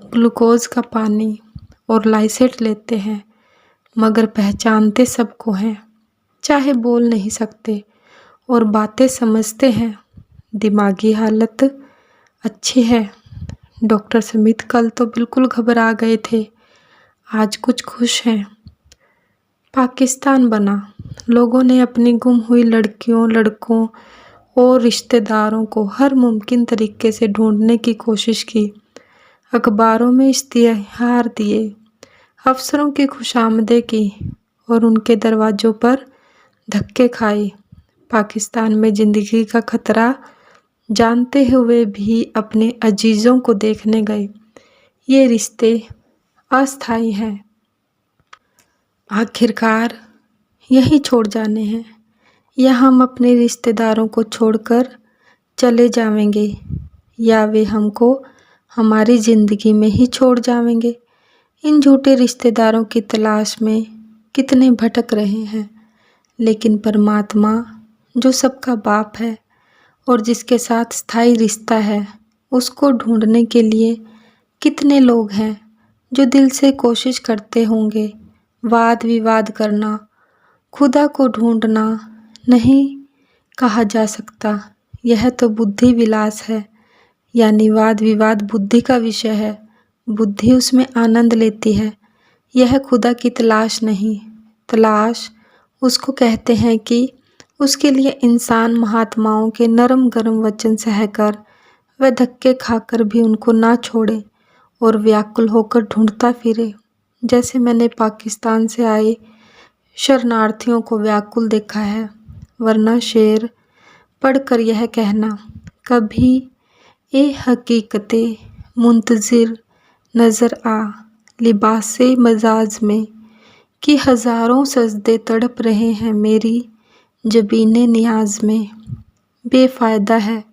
ग्लूकोज का पानी और लाइसेट लेते हैं, मगर पहचानते सबको हैं, चाहे बोल नहीं सकते और बातें समझते हैं। दिमागी हालत अच्छी है। डॉक्टर समित कल तो बिल्कुल घबरा गए थे, आज कुछ खुश हैं। पाकिस्तान बना। लोगों ने अपनी गुम हुई लड़कियों, लड़कों और रिश्तेदारों को हर मुमकिन तरीके से ढूंढने की कोशिश की। अखबारों में इश्तिहार दिए, अफसरों की खुशामदें की और उनके दरवाज़ों पर धक्के खाए। पाकिस्तान में ज़िंदगी का खतरा जानते हुए भी अपने अजीज़ों को देखने गए। ये रिश्ते अस्थायी हैं, आखिरकार यही छोड़ जाने हैं, या हम अपने रिश्तेदारों को छोड़कर चले जाएंगे या वे हमको हमारी ज़िंदगी में ही छोड़ जाएंगे। इन झूठे रिश्तेदारों की तलाश में कितने भटक रहे हैं, लेकिन परमात्मा जो सबका बाप है और जिसके साथ स्थायी रिश्ता है, उसको ढूंढने के लिए कितने लोग हैं जो दिल से कोशिश करते होंगे। वाद विवाद करना खुदा को ढूंढना नहीं कहा जा सकता, यह तो बुद्धि विलास है। यानी वाद विवाद बुद्धि का विषय है, बुद्धि उसमें आनंद लेती है। यह खुदा की तलाश नहीं। तलाश उसको कहते हैं कि उसके लिए इंसान महात्माओं के नरम गरम वचन सहकर व धक्के खाकर भी उनको ना छोड़े और व्याकुल होकर ढूंढता फिरे। जैसे मैंने पाकिस्तान से आए शरणार्थियों को व्याकुल देखा है। वरना शेर पढ़कर यह कहना, कभी ए हकीकते मुंतज़िर नज़र आ लिबासे मजाज में, कि हज़ारों सजदे तड़प रहे हैं मेरी जबीने नियाज में। बेफ़ायदा है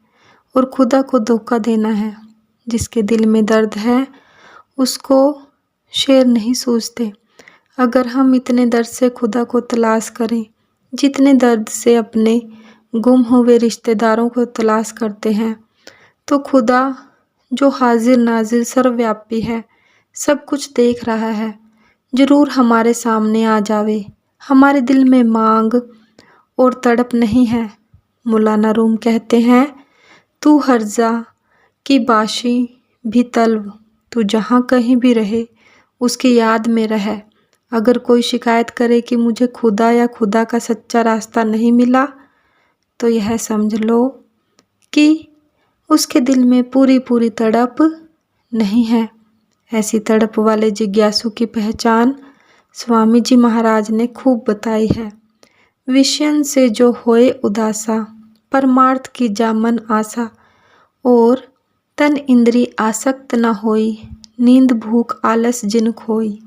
और खुदा को धोखा देना है। जिसके दिल में दर्द है उसको शेर नहीं सूझते। अगर हम इतने दर्द से खुदा को तलाश करें जितने दर्द से अपने गुम हुए रिश्तेदारों को तलाश करते हैं, तो खुदा जो हाजिर नाजिर सर्वव्यापी है, सब कुछ देख रहा है, ज़रूर हमारे सामने आ जावे। हमारे दिल में मांग और तड़प नहीं है। मौलाना रूम कहते हैं, तू हर्जा की बाशी भी तलब, तू जहाँ कहीं भी रहे उसकी याद में रह। अगर कोई शिकायत करे कि मुझे खुदा या खुदा का सच्चा रास्ता नहीं मिला, तो यह समझ लो कि उसके दिल में पूरी पूरी तड़प नहीं है। ऐसी तड़प वाले जिज्ञासु की पहचान स्वामी जी महाराज ने खूब बताई है। विषयन से जो होए उदासा, परमार्थ की जामन आशा, और तन इंद्री आसक्त न होई, नींद भूख आलस जिन खोई,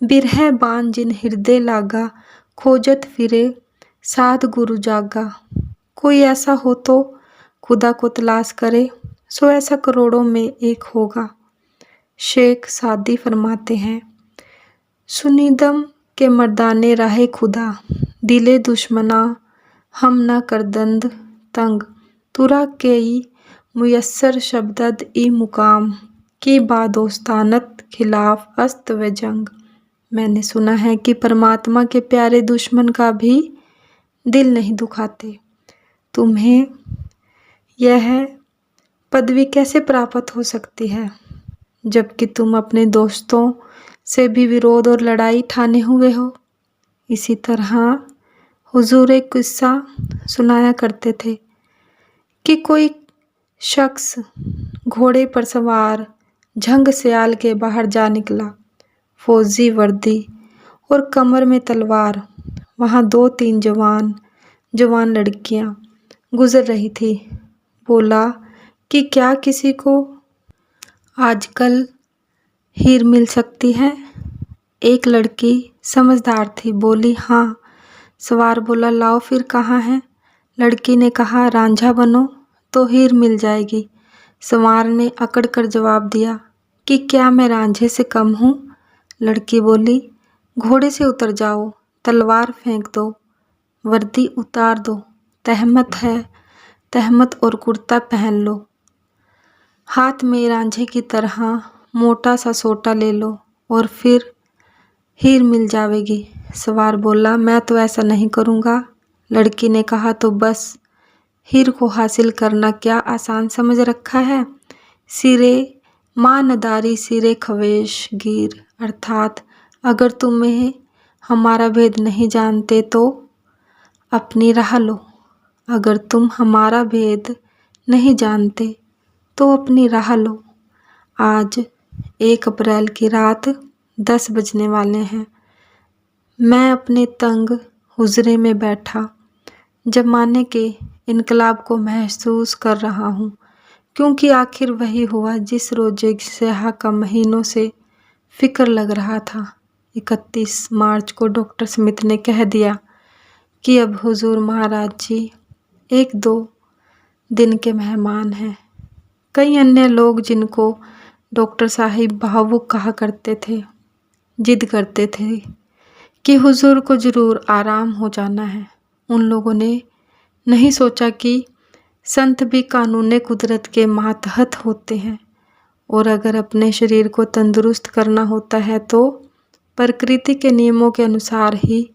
बिरह बान जिन हृदय लागा, खोजत फिरे साध गुरु जागा। कोई ऐसा हो तो खुदा को तलाश करे, सो ऐसा करोड़ों में एक होगा। शेख सादी फरमाते हैं, सुनीदम के मर्दाने राहे खुदा, दिले दुश्मना हम न कर दंद तंग, तुरा केई मुयस्सर शब्दद ई मुकाम की बादोस्तानत खिलाफ अस्त व जंग। मैंने सुना है कि परमात्मा के प्यारे दुश्मन का भी दिल नहीं दुखाते। तुम्हें यह पदवी कैसे प्राप्त हो सकती है जबकि तुम अपने दोस्तों से भी विरोध और लड़ाई ठाने हुए हो। इसी तरह हुजूर एक किस्सा सुनाया करते थे कि कोई शख्स घोड़े पर सवार झंग सियाल के बाहर जा निकला। फौजी वर्दी और कमर में तलवार। वहाँ 2-3 जवान लड़कियाँ गुजर रही थी। बोला कि क्या किसी को आजकल हीर मिल सकती है। एक लड़की समझदार थी, बोली हाँ। सवार बोला लाओ फिर कहाँ है। लड़की ने कहा रांझा बनो तो हीर मिल जाएगी। सवार ने अकड़ कर जवाब दिया कि क्या मैं रांझे से कम हूँ। लड़की बोली घोड़े से उतर जाओ, तलवार फेंक दो, वर्दी उतार दो, तहमत है तहमत और कुर्ता पहन लो, हाथ में रांझे की तरह मोटा सा सोटा ले लो और फिर हीर मिल जाएगी। सवार बोला मैं तो ऐसा नहीं करूँगा। लड़की ने कहा तो बस हीर को हासिल करना क्या आसान समझ रखा है। सिरे मानदारी सिरे खवेश गिर, अर्थात अगर तुम्हें हमारा भेद नहीं जानते तो अपनी राह लो। अगर तुम हमारा भेद नहीं जानते तो अपनी राह लो। आज 1 अप्रैल की रात 10 बजने वाले हैं। मैं अपने तंग हुजरे में बैठा जमाने के इनकलाब को महसूस कर रहा हूँ, क्योंकि आखिर वही हुआ जिस रोजे स्याह का महीनों से फिक्र लग रहा था। 31 मार्च को डॉक्टर स्मिथ ने कह दिया कि अब हुजूर महाराज जी 1-2 दिन के मेहमान हैं। कई अन्य लोग जिनको डॉक्टर साहिब भावुक कहा करते थे, जिद करते थे कि हुजूर को ज़रूर आराम हो जाना है। उन लोगों ने नहीं सोचा कि संत भी कानून कुदरत के मातहत होते हैं और अगर अपने शरीर को तंदुरुस्त करना होता है तो प्रकृति के नियमों के अनुसार ही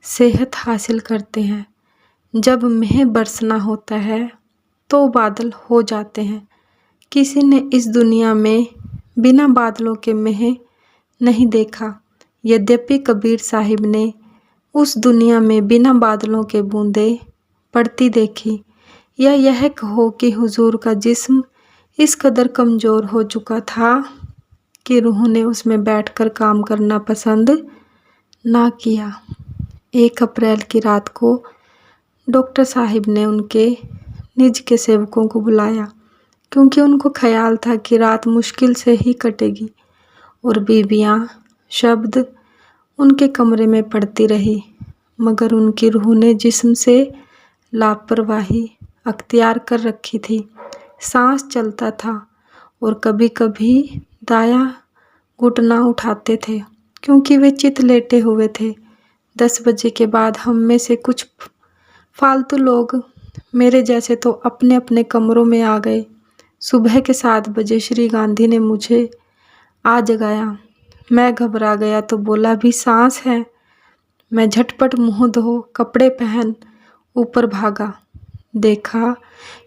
सेहत हासिल करते हैं। जब मेह बरसना होता है तो बादल हो जाते हैं। किसी ने इस दुनिया में बिना बादलों के मेह नहीं देखा। यद्यपि कबीर साहिब ने उस दुनिया में बिना बादलों के बूंदें पड़ती देखी, या यह कहो कि हुजूर का जिस्म इस कदर कमज़ोर हो चुका था कि रूह ने उसमें बैठकर काम करना पसंद ना किया। 1 अप्रैल की रात को डॉक्टर साहिब ने उनके निज के सेवकों को बुलाया, क्योंकि उनको ख्याल था कि रात मुश्किल से ही कटेगी, और बीबियाँ शब्द उनके कमरे में पड़ती रही, मगर उनकी रूह ने जिस्म से लापरवाही अख्तियार कर रखी थी। सांस चलता था और कभी कभी दायां घुटना उठाते थे, क्योंकि वे चित लेटे हुए थे। 10 बजे के बाद हम में से कुछ फालतू लोग मेरे जैसे तो अपने अपने कमरों में आ गए। सुबह के 7 बजे श्री गांधी ने मुझे आ जगाया। मैं घबरा गया तो बोला भी सांस है। मैं झटपट मुंह धो कपड़े पहन ऊपर भागा। देखा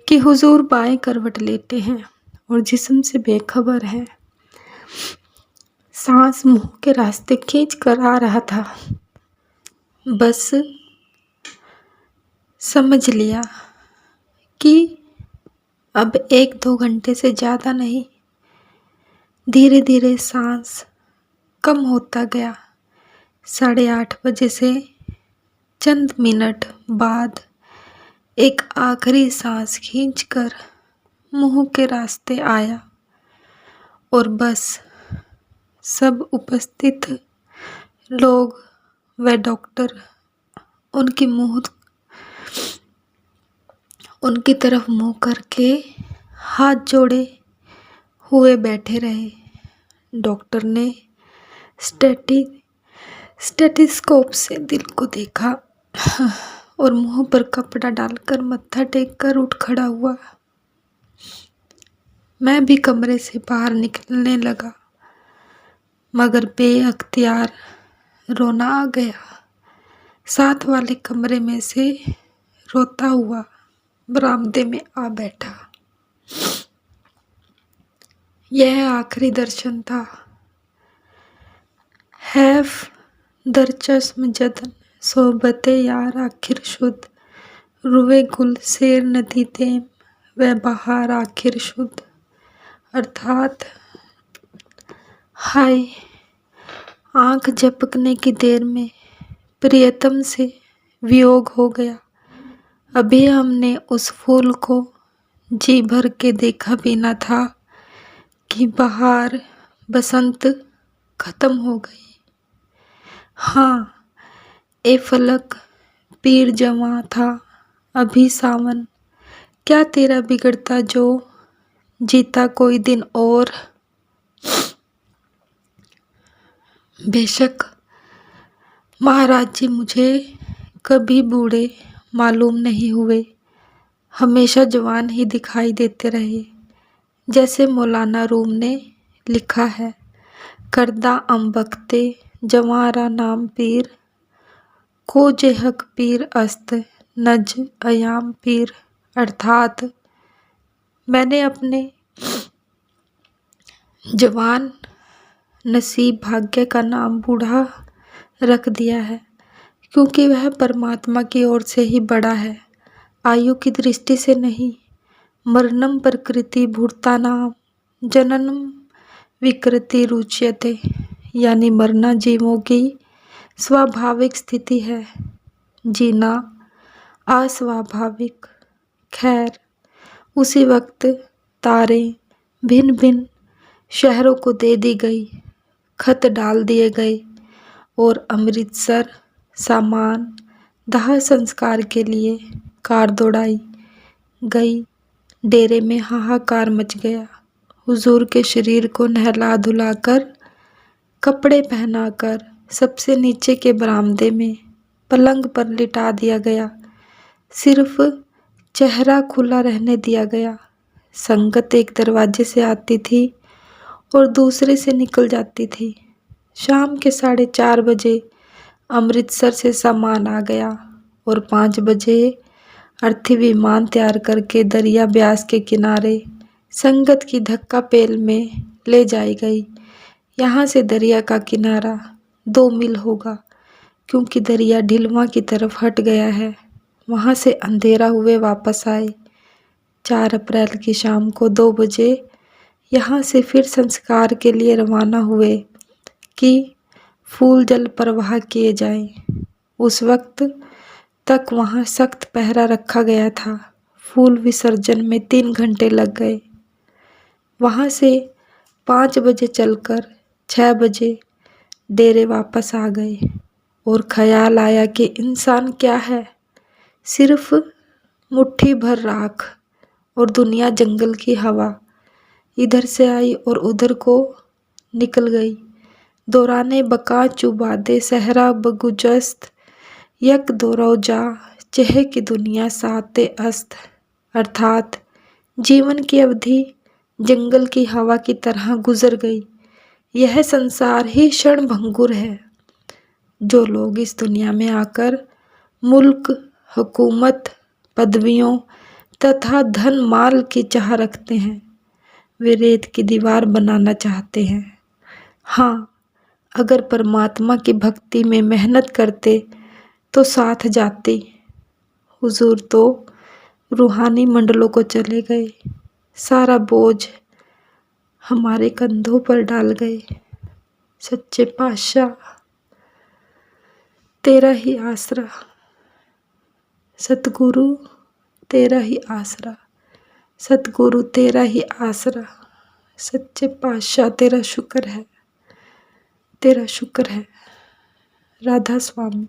कि हुजूर बाएं करवट लेटे हैं और जिस्म से बेखबर है। सांस मुंह के रास्ते खींच कर आ रहा था। बस समझ लिया कि अब 1-2 घंटे से ज़्यादा नहीं। धीरे धीरे सांस कम होता गया। 8:30 बजे से चंद मिनट बाद एक आखिरी सांस खींचकर मुंह के रास्ते आया और बस सब उपस्थित लोग व डॉक्टर उनकी तरफ मुंह करके हाथ जोड़े हुए बैठे रहे। डॉक्टर ने स्टेथिस्कोप से दिल को देखा और मुंह पर कपड़ा डालकर मत्था टेक कर उठ खड़ा हुआ। मैं भी कमरे से बाहर निकलने लगा, मगर बेअख्तियार रोना आ गया। साथ वाले कमरे में से रोता हुआ बरामदे में आ बैठा। यह आखिरी दर्शन था। हैफ दर चश्म जदन सोहबते यार आखिर शुद्ध, रुए गुल शेर नदी देम वह बहार आखिर शुद्ध। अर्थात हाय, आंख झपकने की देर में प्रियतम से वियोग हो गया। अभी हमने उस फूल को जी भर के देखा भी न था कि बहार बसंत खत्म हो गई। हाँ, ए फलक पीर जवां था अभी सावन, क्या तेरा बिगड़ता जो जीता कोई दिन और। बेशक महाराज जी मुझे कभी बूढ़े मालूम नहीं हुए, हमेशा जवान ही दिखाई देते रहे। जैसे मौलाना रूम ने लिखा है, करदा अम्बकते जवारा नाम पीर, को जे हक पीर अस्त नज अयाम पीर। अर्थात मैंने अपने जवान नसीब भाग्य का नाम बूढ़ा रख दिया है, क्योंकि वह परमात्मा की ओर से ही बड़ा है, आयु की दृष्टि से नहीं। मरणम प्रकृति भूतानाम जननम विकृति रुच्यते, यानी मरना जीवों की स्वाभाविक स्थिति है, जीना अस्वाभाविक। खैर, उसी वक्त तारे भिन्न भिन्न शहरों को दे दी गई, खत डाल दिए गए और अमृतसर सामान दाह संस्कार के लिए कार दौड़ाई गई। डेरे में हाहाकार मच गया। हुजूर के शरीर को नहला धुलाकर, कपड़े पहनाकर सबसे नीचे के बरामदे में पलंग पर लिटा दिया गया। सिर्फ चेहरा खुला रहने दिया गया। संगत एक दरवाजे से आती थी और दूसरे से निकल जाती थी। शाम के 4:30 बजे अमृतसर से सामान आ गया और 5 बजे अर्थी विमान तैयार करके दरिया ब्यास के किनारे संगत की धक्का पेल में ले जाई गई। यहाँ से दरिया का किनारा 2 मील होगा, क्योंकि दरिया ढिलवां की तरफ हट गया है। वहाँ से अंधेरा हुए वापस आए। 4 अप्रैल की शाम को 2 बजे यहाँ से फिर संस्कार के लिए रवाना हुए कि फूल जल प्रवाह किए जाएं। उस वक्त तक वहाँ सख्त पहरा रखा गया था। फूल विसर्जन में 3 घंटे लग गए। वहाँ से 5 बजे चलकर 6 बजे डेरे वापस आ गए और ख्याल आया कि इंसान क्या है, सिर्फ मुट्ठी भर राख और दुनिया जंगल की हवा। इधर से आई और उधर को निकल गई। दौराने बका चुबादे सहरा बगुजस्त, यक दौरो जा चेह की दुनिया साते अस्त। अर्थात जीवन की अवधि जंगल की हवा की तरह गुजर गई। यह संसार ही क्षण भंगुर है। जो लोग इस दुनिया में आकर मुल्क, हुकूमत, पदवियों तथा धन माल की चाह रखते हैं, वे रेत की दीवार बनाना चाहते हैं। हाँ, अगर परमात्मा की भक्ति में मेहनत करते तो साथ जाते। हुजूर तो रूहानी मंडलों को चले गए, सारा बोझ हमारे कंधों पर डाल गए। सच्चे पातशाह तेरा ही आसरा, सतगुरु तेरा ही आसरा, सतगुरु तेरा ही आसरा। सच्चे पातशाह तेरा शुक्र है, तेरा शुक्र है। राधा स्वामी।